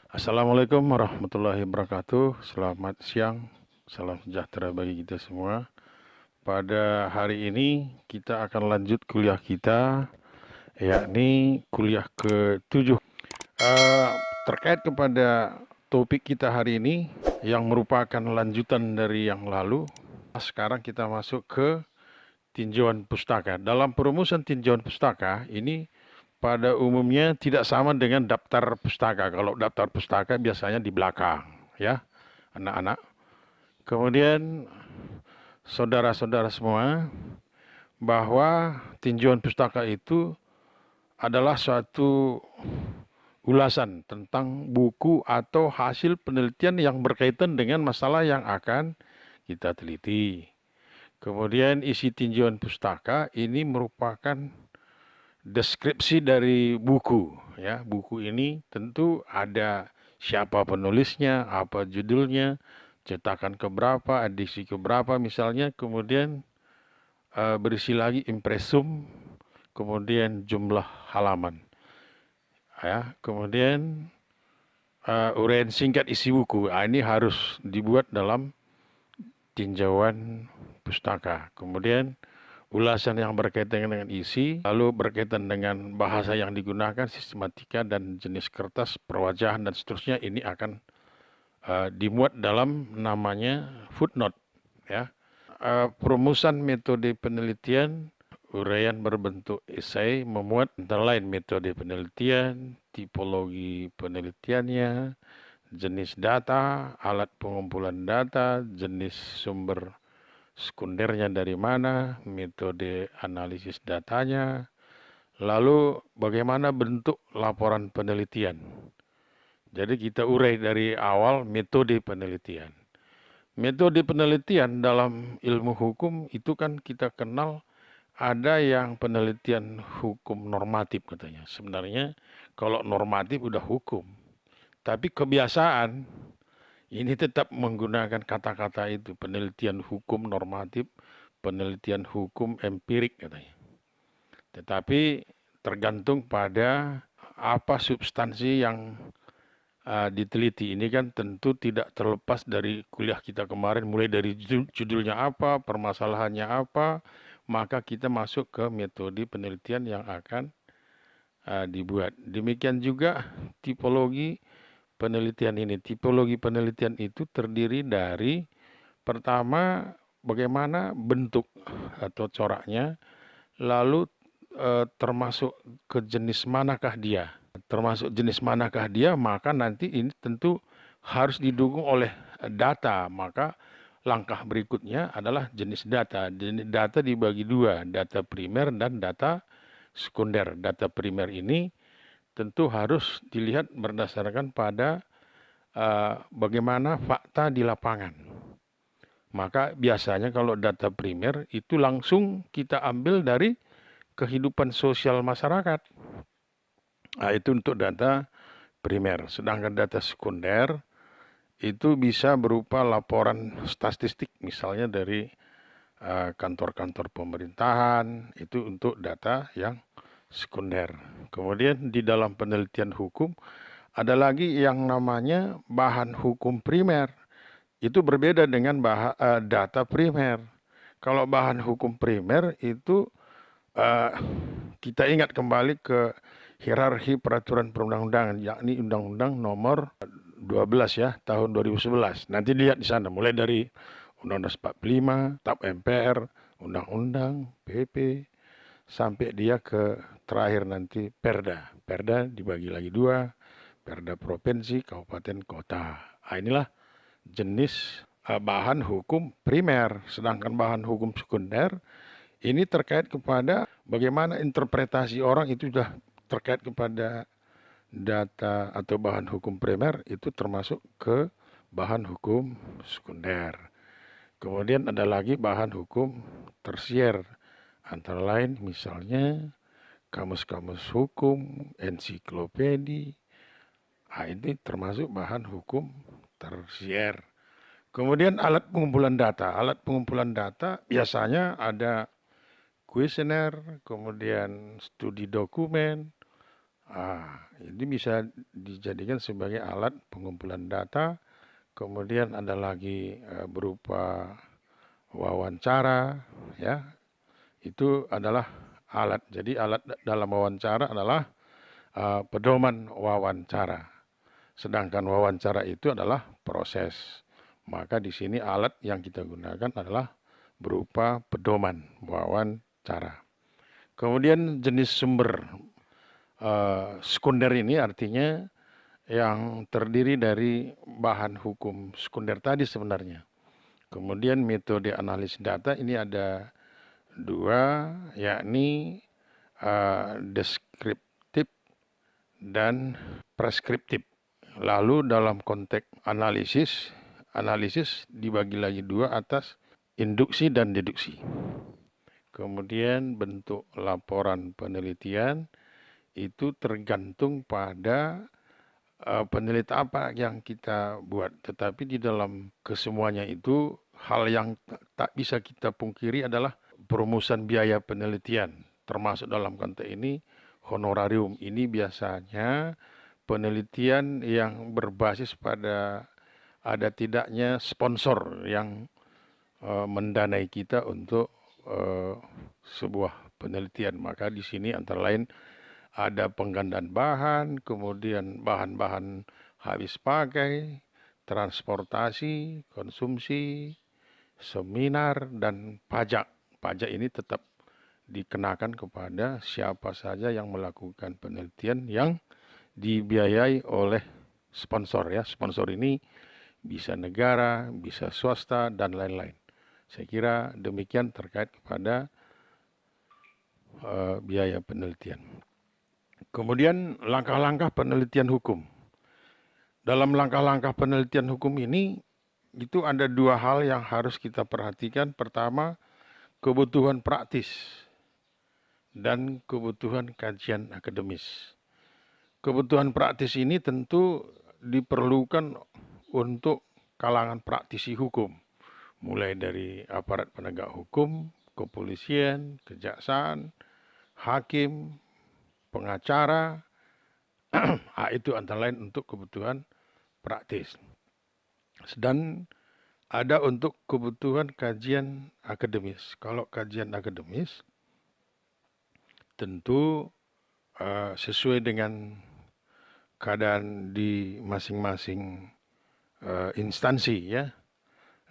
Assalamualaikum warahmatullahi wabarakatuh. Selamat siang, salam sejahtera bagi kita semua. Pada hari ini kita akan lanjut kuliah kita, yakni kuliah ke-7. Eh, Terkait kepada topik kita hari ini yang merupakan lanjutan dari yang lalu, sekarang kita masuk ke tinjauan pustaka. Dalam perumusan tinjauan pustaka ini pada umumnya tidak sama dengan daftar pustaka. Kalau daftar pustaka biasanya di belakang, ya, anak-anak. Kemudian saudara-saudara semua, bahwa tinjauan pustaka itu adalah suatu ulasan tentang buku atau hasil penelitian yang berkaitan dengan masalah yang akan kita teliti. Kemudian isi tinjauan pustaka ini merupakan deskripsi dari buku, ya. Buku ini tentu ada siapa penulisnya, apa judulnya, cetakan keberapa, edisi keberapa misalnya, kemudian berisi lagi impresum, kemudian jumlah halaman, ya. Kemudian uraian singkat isi buku. Ini harus dibuat dalam tinjauan pustaka. Kemudian ulasan yang berkaitan dengan isi, lalu berkaitan dengan bahasa yang digunakan, sistematika dan jenis kertas, perwajahan dan seterusnya, ini akan dimuat dalam namanya footnote, ya. Perumusan metode penelitian, uraian berbentuk esai memuat antara lain metode penelitian, tipologi penelitiannya, jenis data, alat pengumpulan data, jenis sumber sekundernya dari mana, metode analisis datanya, lalu bagaimana bentuk laporan penelitian. Jadi kita urai dari awal metode penelitian. Metode penelitian dalam ilmu hukum itu kan kita kenal ada yang penelitian hukum normatif katanya. Sebenarnya kalau normatif udah hukum. Tapi kebiasaan ini tetap menggunakan kata-kata itu, penelitian hukum normatif, penelitian hukum empirik katanya. Tetapi tergantung pada apa substansi yang diteliti. Ini kan tentu tidak terlepas dari kuliah kita kemarin, mulai dari judulnya apa, permasalahannya apa, maka kita masuk ke metode penelitian yang akan dibuat. Demikian juga tipologi penelitian ini. Tipologi penelitian itu terdiri dari pertama bagaimana bentuk atau coraknya, lalu termasuk ke jenis manakah dia. Termasuk jenis manakah dia, maka nanti ini tentu harus didukung oleh data. Maka langkah berikutnya adalah jenis data. Jenis data dibagi dua, data primer dan data sekunder. Data primer ini tentu harus dilihat berdasarkan pada bagaimana fakta di lapangan. Maka biasanya kalau data primer itu langsung kita ambil dari kehidupan sosial masyarakat. Nah, itu untuk data primer. Sedangkan data sekunder itu bisa berupa laporan statistik, misalnya dari kantor-kantor pemerintahan, itu untuk data yang sekunder. Kemudian di dalam penelitian hukum ada lagi yang namanya bahan hukum primer. Itu berbeda dengan data primer. Kalau bahan hukum primer itu uh, kita ingat kembali ke hierarki peraturan perundang-undangan, yakni Undang-Undang Nomor 12 ya tahun 2011. Nanti lihat di sana mulai dari Undang-Undang 45, TAP MPR, Undang-Undang, PP, sampai dia ke terakhir nanti Perda. Perda dibagi lagi dua, Perda provinsi, kabupaten, kota. Nah, inilah jenis bahan hukum primer. Sedangkan bahan hukum sekunder ini terkait kepada bagaimana interpretasi orang, itu sudah terkait kepada data atau bahan hukum primer, itu termasuk ke bahan hukum sekunder. Kemudian ada lagi bahan hukum tersier, antara lain misalnya kamus-kamus hukum, ensiklopedi. Nah, ini termasuk bahan hukum tersier. Kemudian alat pengumpulan data. Alat pengumpulan data biasanya ada kuesioner, kemudian studi dokumen, Ini bisa dijadikan sebagai alat pengumpulan data. Kemudian ada lagi berupa wawancara, ya. Itu adalah alat. Jadi alat dalam wawancara adalah pedoman wawancara. Sedangkan wawancara itu adalah proses. Maka di sini alat yang kita gunakan adalah berupa pedoman wawancara. Kemudian jenis sumber sekunder ini artinya yang terdiri dari bahan hukum sekunder tadi sebenarnya. Kemudian metode analis data ini ada dua, yakni deskriptif dan preskriptif. Lalu dalam konteks analisis dibagi lagi dua atas induksi dan deduksi. Kemudian bentuk laporan penelitian itu tergantung pada penelitian apa yang kita buat. Tetapi di dalam kesemuanya itu hal yang tak bisa kita pungkiri adalah perumusan biaya penelitian. Termasuk dalam konteks ini honorarium. Ini biasanya penelitian yang berbasis pada ada tidaknya sponsor yang mendanai kita untuk sebuah penelitian. Maka di sini antara lain ada penggandaan bahan, kemudian bahan-bahan habis pakai, transportasi, konsumsi, seminar, dan pajak. Pajak ini tetap dikenakan kepada siapa saja yang melakukan penelitian yang dibiayai oleh sponsor, ya. Sponsor ini bisa negara, bisa swasta, dan lain-lain. Saya kira demikian terkait kepada biaya penelitian. Kemudian langkah-langkah penelitian hukum. Dalam langkah-langkah penelitian hukum ini, itu ada dua hal yang harus kita perhatikan. Pertama, kebutuhan praktis dan kebutuhan kajian akademis. Kebutuhan praktis ini tentu diperlukan untuk kalangan praktisi hukum, mulai dari aparat penegak hukum, kepolisian, kejaksaan, hakim, pengacara. Itu antara lain untuk kebutuhan praktis. Dan ada untuk kebutuhan kajian akademis. Kalau kajian akademis tentu sesuai dengan keadaan di masing-masing instansi, ya.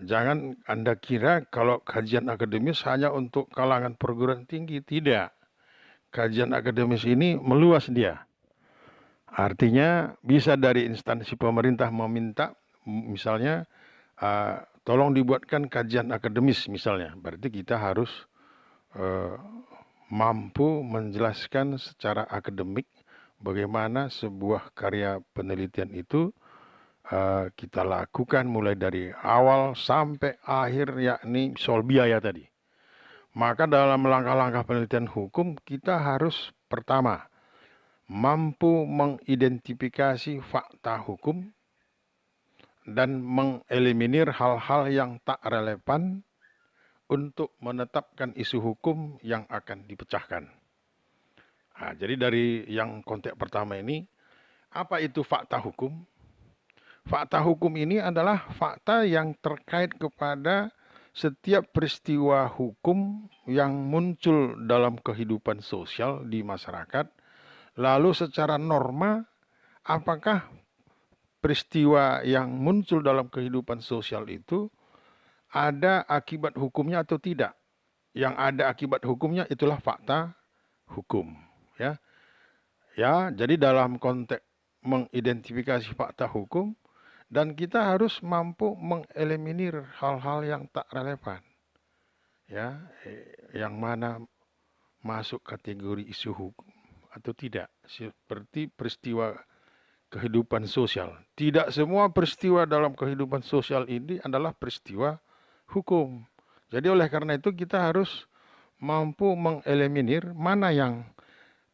Jangan Anda kira kalau kajian akademis hanya untuk kalangan perguruan tinggi. Tidak. Kajian akademis ini meluas dia. Artinya bisa dari instansi pemerintah meminta, misalnya tolong dibuatkan kajian akademis misalnya. Berarti kita harus mampu menjelaskan secara akademik bagaimana sebuah karya penelitian itu kita lakukan mulai dari awal sampai akhir, yakni soal biaya tadi. Maka dalam langkah-langkah penelitian hukum kita harus pertama mampu mengidentifikasi fakta hukum dan mengeliminir hal-hal yang tak relevan untuk menetapkan isu hukum yang akan dipecahkan. Jadi dari yang konteks pertama ini, apa itu fakta hukum? Fakta hukum ini adalah fakta yang terkait kepada setiap peristiwa hukum yang muncul dalam kehidupan sosial di masyarakat. Lalu secara norma, apakah peristiwa yang muncul dalam kehidupan sosial itu ada akibat hukumnya atau tidak? Yang ada akibat hukumnya itulah fakta hukum, ya. Ya, jadi dalam konteks mengidentifikasi fakta hukum, dan kita harus mampu mengeliminir hal-hal yang tak relevan, ya, yang mana masuk kategori isu hukum atau tidak, seperti peristiwa kehidupan sosial. Tidak semua peristiwa dalam kehidupan sosial ini adalah peristiwa hukum. Jadi oleh karena itu kita harus mampu mengeliminir mana yang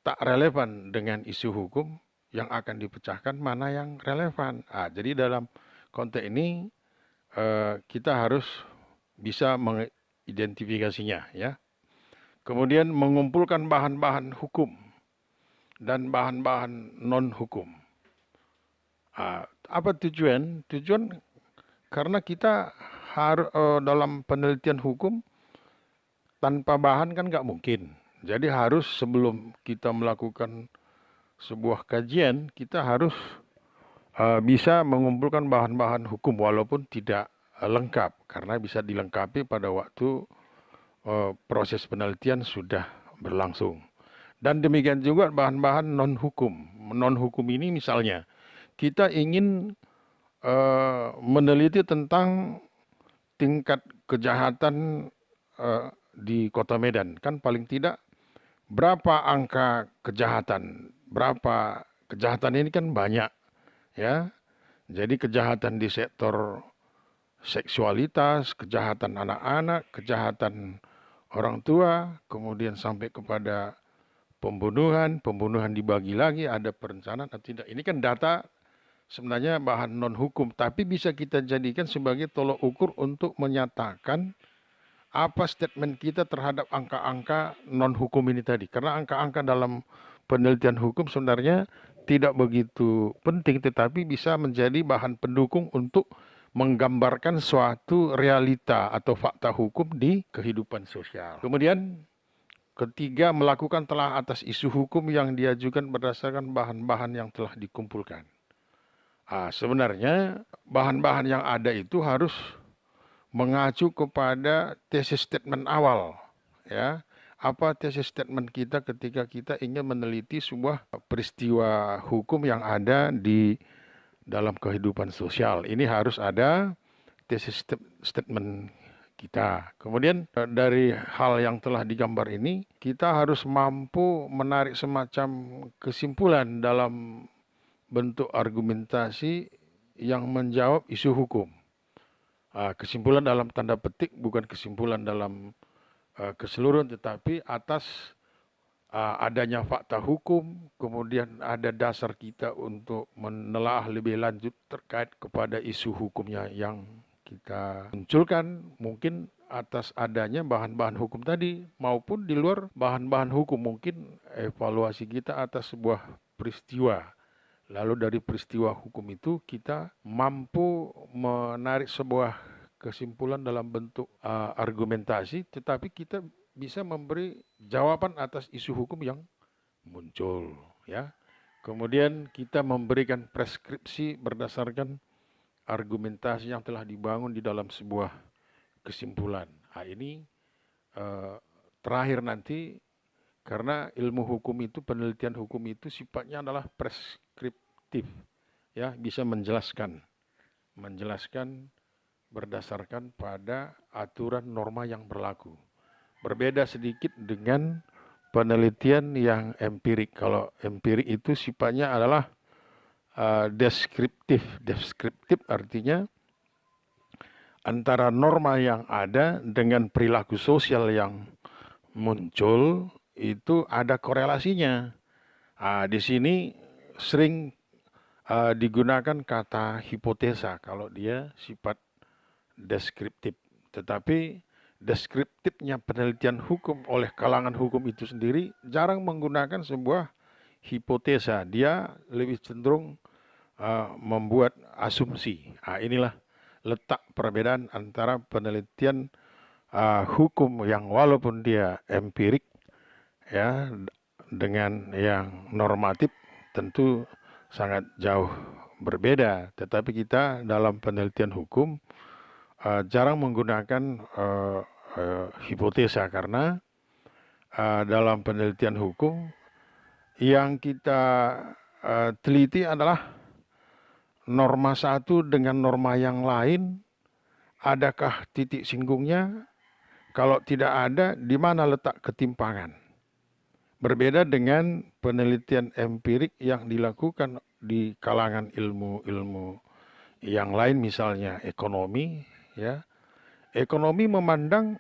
tak relevan dengan isu hukum yang akan dipecahkan, mana yang relevan. Jadi dalam konteks ini kita harus bisa mengidentifikasinya, ya. Kemudian mengumpulkan bahan-bahan hukum dan bahan-bahan non-hukum. Apa tujuan? Tujuan karena kita harus dalam penelitian hukum tanpa bahan kan nggak mungkin. Jadi harus sebelum kita melakukan sebuah kajian, kita harus bisa mengumpulkan bahan-bahan hukum walaupun tidak lengkap, karena bisa dilengkapi pada waktu proses penelitian sudah berlangsung. Dan demikian juga bahan-bahan non-hukum. Non-hukum ini misalnya, kita ingin meneliti tentang tingkat kejahatan di Kota Medan. Kan paling tidak berapa angka kejahatan, berapa kejahatan ini kan banyak, ya. Jadi kejahatan di sektor seksualitas, kejahatan anak-anak, kejahatan orang tua, kemudian sampai kepada pembunuhan dibagi lagi, ada perencanaan atau tidak. Ini kan data sebenarnya bahan non-hukum, tapi bisa kita jadikan sebagai tolok ukur untuk menyatakan apa statement kita terhadap angka-angka non-hukum ini tadi. Karena angka-angka dalam penelitian hukum sebenarnya tidak begitu penting, tetapi bisa menjadi bahan pendukung untuk menggambarkan suatu realita atau fakta hukum di kehidupan sosial. Kemudian ketiga, melakukan telah atas isu hukum yang diajukan berdasarkan bahan-bahan yang telah dikumpulkan. Sebenarnya bahan-bahan yang ada itu harus mengacu kepada tesis statement awal, ya. Apa tesis statement kita ketika kita ingin meneliti sebuah peristiwa hukum yang ada di dalam kehidupan sosial. Ini harus ada tesis statement kita. Kemudian dari hal yang telah digambar ini, kita harus mampu menarik semacam kesimpulan dalam bentuk argumentasi yang menjawab isu hukum. Kesimpulan dalam tanda petik, bukan kesimpulan dalam keseluruhan, tetapi atas adanya fakta hukum, kemudian ada dasar kita untuk menelaah lebih lanjut terkait kepada isu hukumnya yang kita munculkan, mungkin atas adanya bahan-bahan hukum tadi, maupun di luar bahan-bahan hukum, mungkin evaluasi kita atas sebuah peristiwa. Lalu dari peristiwa hukum itu kita mampu menarik sebuah kesimpulan dalam bentuk argumentasi, tetapi kita bisa memberi jawaban atas isu hukum yang muncul, ya. Kemudian kita memberikan preskripsi berdasarkan argumentasi yang telah dibangun di dalam sebuah kesimpulan. Ini terakhir nanti, karena ilmu hukum itu, penelitian hukum itu sifatnya adalah preskriptif, ya, bisa menjelaskan berdasarkan pada aturan norma yang berlaku. Berbeda sedikit dengan penelitian yang empirik. Kalau empirik itu sifatnya adalah deskriptif. Deskriptif artinya antara norma yang ada dengan perilaku sosial yang muncul itu ada korelasinya. Di sini sering digunakan kata hipotesa kalau dia sifat deskriptif. Tetapi deskriptifnya penelitian hukum oleh kalangan hukum itu sendiri jarang menggunakan sebuah hipotesa. Dia lebih cenderung membuat asumsi. Inilah letak perbedaan antara penelitian hukum yang walaupun dia empirik, ya, dengan yang normatif tentu sangat jauh berbeda. Tetapi kita dalam penelitian hukum jarang menggunakan hipotesa, karena dalam penelitian hukum yang kita teliti adalah norma satu dengan norma yang lain. Adakah titik singgungnya? Kalau tidak ada, di mana letak ketimpangan? Berbeda dengan penelitian empirik yang dilakukan di kalangan ilmu-ilmu yang lain, misalnya ekonomi, ya. Ekonomi memandang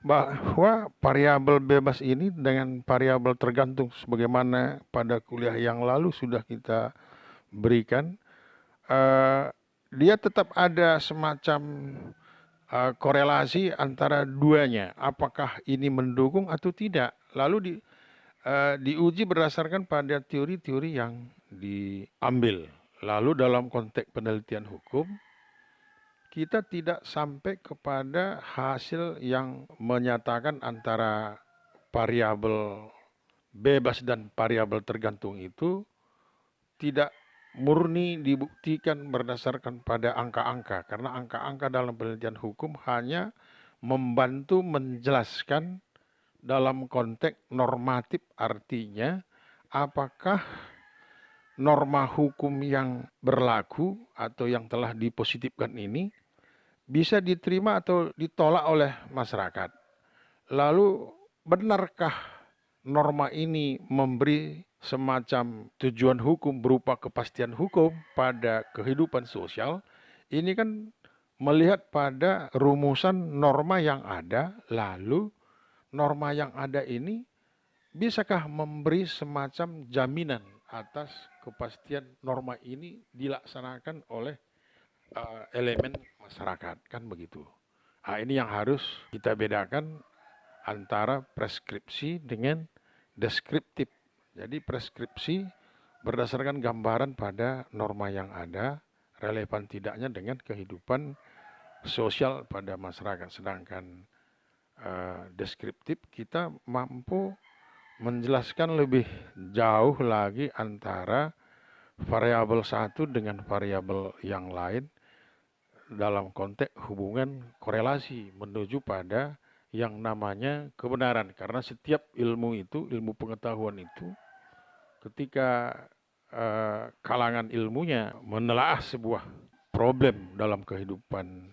bahwa variabel bebas ini dengan variabel tergantung, sebagaimana pada kuliah yang lalu sudah kita berikan, dia tetap ada semacam korelasi antara duanya, apakah ini mendukung atau tidak. Lalu diuji berdasarkan pada teori-teori yang diambil. Lalu dalam konteks penelitian hukum, kita tidak sampai kepada hasil yang menyatakan antara variabel bebas dan variabel tergantung itu tidak murni dibuktikan berdasarkan pada angka-angka. Karena angka-angka dalam penelitian hukum hanya membantu menjelaskan dalam konteks normatif, artinya apakah norma hukum yang berlaku atau yang telah dipositifkan ini bisa diterima atau ditolak oleh masyarakat. Lalu benarkah norma ini memberi semacam tujuan hukum berupa kepastian hukum pada kehidupan sosial? Ini kan melihat pada rumusan norma yang ada, lalu norma yang ada ini bisakah memberi semacam jaminan atas kepastian norma ini dilaksanakan oleh elemen masyarakat, kan begitu. Nah, ini yang harus kita bedakan antara preskripsi dengan deskriptif. Jadi preskripsi berdasarkan gambaran pada norma yang ada, relevan tidaknya dengan kehidupan sosial pada masyarakat. Sedangkan deskriptif kita mampu menjelaskan lebih jauh lagi antara variabel satu dengan variabel yang lain dalam konteks hubungan korelasi menuju pada yang namanya kebenaran. Karena setiap ilmu itu, ilmu pengetahuan itu, ketika kalangan ilmunya menelaah sebuah problem dalam kehidupan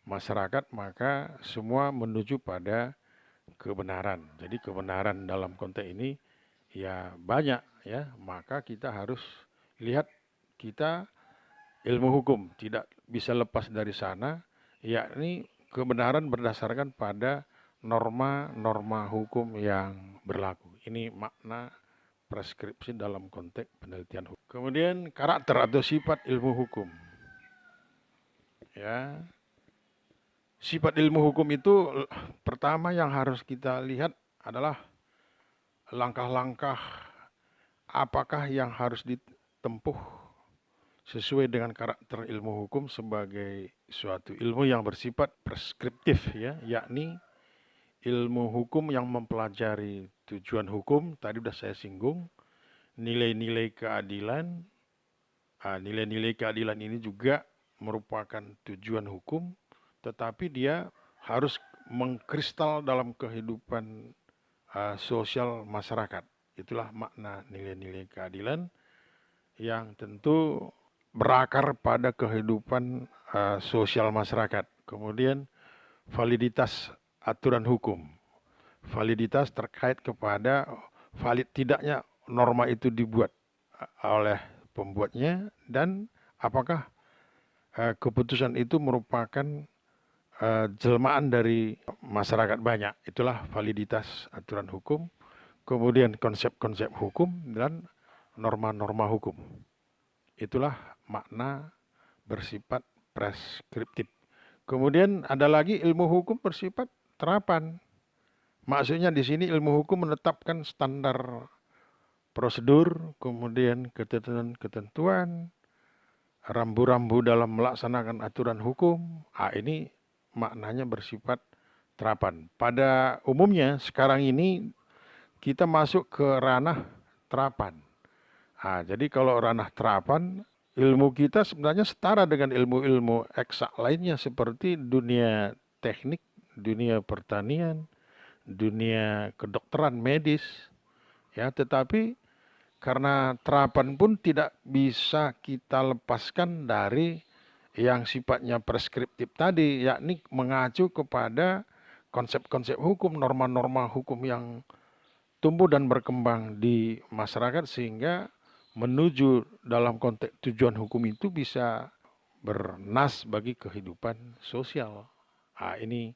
masyarakat, maka semua menuju pada kebenaran. Jadi kebenaran dalam konteks ini ya banyak ya, maka kita harus lihat kita ilmu hukum tidak bisa lepas dari sana, yakni kebenaran berdasarkan pada norma-norma hukum yang berlaku. Ini makna preskripsi dalam konteks penelitian hukum. Kemudian karakter atau sifat ilmu hukum. Ya, sifat ilmu hukum itu pertama yang harus kita lihat adalah langkah-langkah apakah yang harus ditempuh sesuai dengan karakter ilmu hukum sebagai suatu ilmu yang bersifat preskriptif ya, yakni ilmu hukum yang mempelajari tujuan hukum, tadi sudah saya singgung, nilai-nilai keadilan. Nilai-nilai keadilan ini juga merupakan tujuan hukum, tetapi dia harus mengkristal dalam kehidupan sosial masyarakat. Itulah makna nilai-nilai keadilan yang tentu berakar pada kehidupan sosial masyarakat. Kemudian validitas aturan hukum. Validitas terkait kepada valid tidaknya norma itu dibuat oleh pembuatnya dan apakah keputusan itu merupakan jelmaan dari masyarakat banyak. Itulah validitas aturan hukum. Kemudian konsep-konsep hukum dan norma-norma hukum. Itulah makna bersifat preskriptif. Kemudian ada lagi ilmu hukum bersifat terapan. Maksudnya di sini ilmu hukum menetapkan standar prosedur, kemudian ketentuan-ketentuan, rambu-rambu dalam melaksanakan aturan hukum. Ini maknanya bersifat terapan. Pada umumnya sekarang ini kita masuk ke ranah terapan. Jadi kalau ranah terapan, ilmu kita sebenarnya setara dengan ilmu-ilmu eksak lainnya seperti dunia teknik, dunia pertanian, dunia kedokteran medis. Ya, tetapi karena terapan pun tidak bisa kita lepaskan dari yang sifatnya preskriptif tadi, yakni mengacu kepada konsep-konsep hukum, norma-norma hukum yang tumbuh dan berkembang di masyarakat sehingga menuju dalam konteks tujuan hukum itu bisa bernas bagi kehidupan sosial. Ini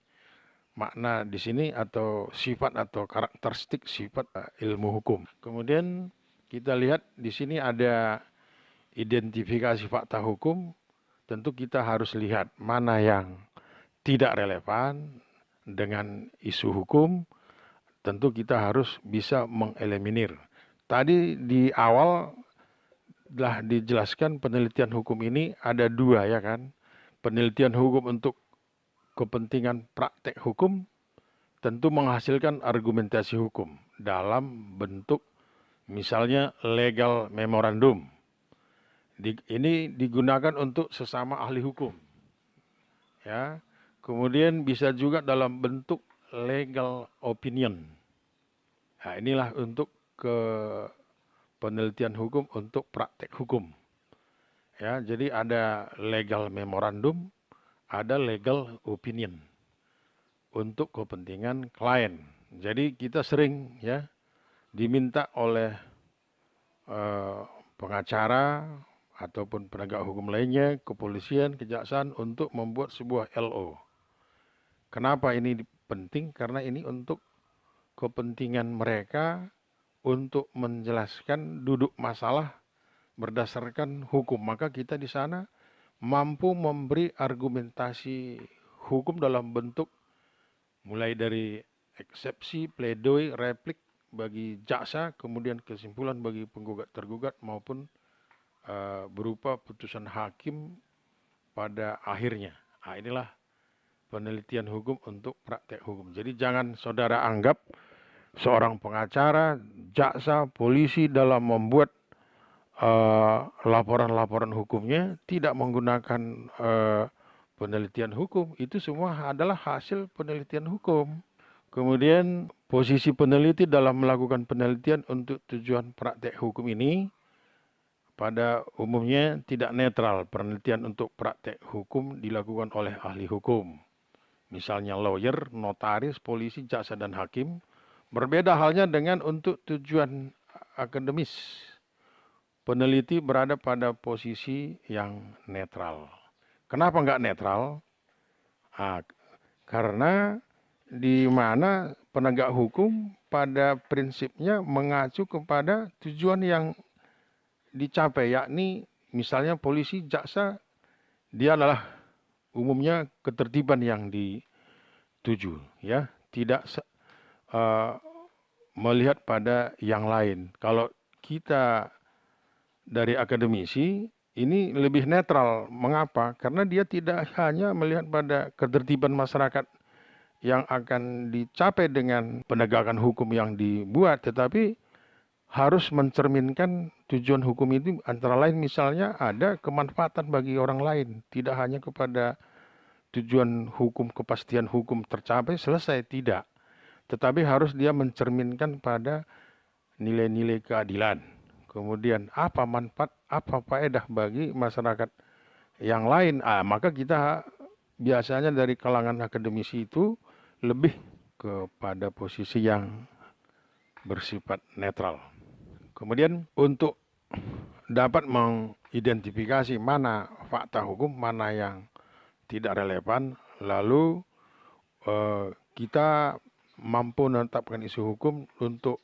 makna di sini atau sifat atau karakteristik sifat ilmu hukum. Kemudian kita lihat di sini ada identifikasi fakta hukum. Tentu kita harus lihat mana yang tidak relevan dengan isu hukum tentu kita harus bisa mengeliminir. Tadi di awal telah dijelaskan penelitian hukum ini ada dua ya kan. Penelitian hukum untuk kepentingan praktek hukum tentu menghasilkan argumentasi hukum dalam bentuk misalnya legal memorandum. Ini digunakan untuk sesama ahli hukum. Ya. Kemudian bisa juga dalam bentuk legal opinion. Nah, inilah untuk penelitian hukum untuk praktek hukum. Ya, jadi ada legal memorandum, ada legal opinion untuk kepentingan klien. Jadi kita sering ya diminta oleh pengacara ataupun penegak hukum lainnya, kepolisian, kejaksaan untuk membuat sebuah LO. Kenapa ini penting? Karena ini untuk kepentingan mereka untuk menjelaskan duduk masalah berdasarkan hukum. Maka kita di sana mampu memberi argumentasi hukum dalam bentuk mulai dari eksepsi, pledoi, replik bagi jaksa, kemudian kesimpulan bagi penggugat tergugat maupun berupa putusan hakim pada akhirnya. Nah, inilah penelitian hukum untuk praktek hukum. Jadi jangan saudara anggap seorang pengacara, jaksa, polisi dalam membuat laporan-laporan hukumnya tidak menggunakan penelitian hukum. Itu semua adalah hasil penelitian hukum. Kemudian posisi peneliti dalam melakukan penelitian untuk tujuan praktek hukum ini pada umumnya tidak netral. Penelitian untuk praktek hukum dilakukan oleh ahli hukum. Misalnya lawyer, notaris, polisi, jaksa, dan hakim. Berbeda halnya dengan untuk tujuan akademis. Peneliti berada pada posisi yang netral. Kenapa nggak netral? Karena di mana penegak hukum pada prinsipnya mengacu kepada tujuan yang dicapai, yakni misalnya polisi, jaksa, dia adalah umumnya ketertiban yang dituju, ya, tidak melihat pada yang lain. Kalau kita dari akademisi ini lebih netral, mengapa? Karena dia tidak hanya melihat pada ketertiban masyarakat yang akan dicapai dengan penegakan hukum yang dibuat, tetapi harus mencerminkan tujuan hukum itu antara lain misalnya ada kemanfaatan bagi orang lain, tidak hanya kepada tujuan hukum, kepastian hukum tercapai selesai, tidak. Tetapi harus dia mencerminkan pada nilai-nilai keadilan. Kemudian apa manfaat, apa faedah bagi masyarakat yang lain. Maka kita biasanya dari kalangan akademisi itu lebih kepada posisi yang bersifat netral. Kemudian untuk dapat mengidentifikasi mana fakta hukum, mana yang tidak relevan, lalu kita mampu menetapkan isu hukum untuk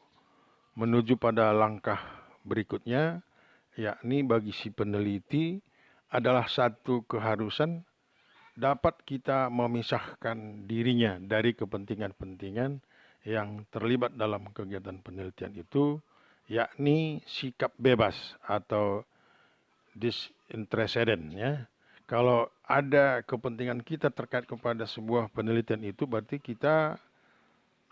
menuju pada langkah berikutnya, yakni bagi si peneliti adalah satu keharusan dapat kita memisahkan dirinya dari kepentingan-kepentingan yang terlibat dalam kegiatan penelitian itu, yakni sikap bebas atau disinterested, ya. Kalau ada kepentingan kita terkait kepada sebuah penelitian itu, berarti kita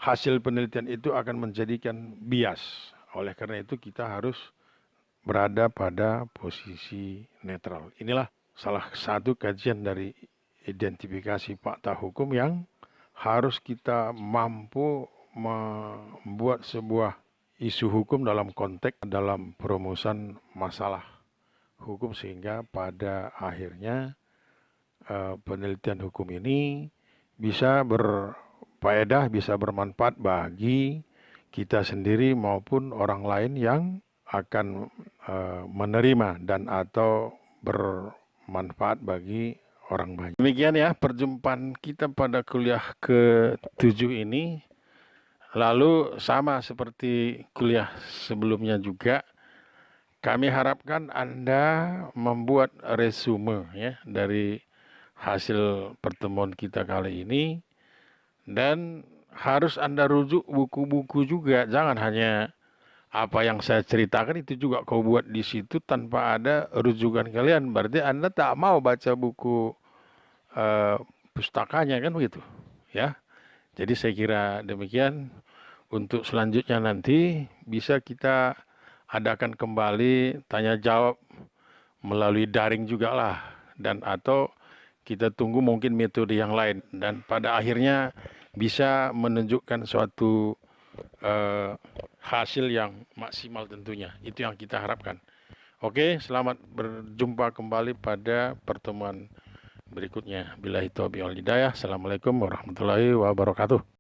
hasil penelitian itu akan menjadikan bias. Oleh karena itu kita harus berada pada posisi netral. Inilah salah satu kajian dari identifikasi fakta hukum yang harus kita mampu membuat sebuah isu hukum dalam konteks dalam perumusan masalah hukum sehingga pada akhirnya penelitian hukum ini bisa berfaedah, bisa bermanfaat bagi kita sendiri maupun orang lain yang akan menerima dan atau bermanfaat bagi orang banyak. Demikian ya perjumpaan kita pada kuliah ke-7 ini. Lalu sama seperti kuliah sebelumnya juga, kami harapkan Anda membuat resume ya dari hasil pertemuan kita kali ini dan harus Anda rujuk buku-buku juga, jangan hanya apa yang saya ceritakan itu juga kau buat di situ tanpa ada rujukan kalian. Berarti Anda tak mau baca buku eh, pustakanya kan begitu, ya. Jadi saya kira demikian. Untuk selanjutnya nanti bisa kita adakan kembali tanya jawab melalui daring juga lah, dan atau kita tunggu mungkin metode yang lain dan pada akhirnya bisa menunjukkan suatu eh, hasil yang maksimal tentunya. Itu yang kita harapkan. Oke, selamat berjumpa kembali pada pertemuan berikutnya. Billahi taufiq wal hidayah. Assalamualaikum warahmatullahi wabarakatuh.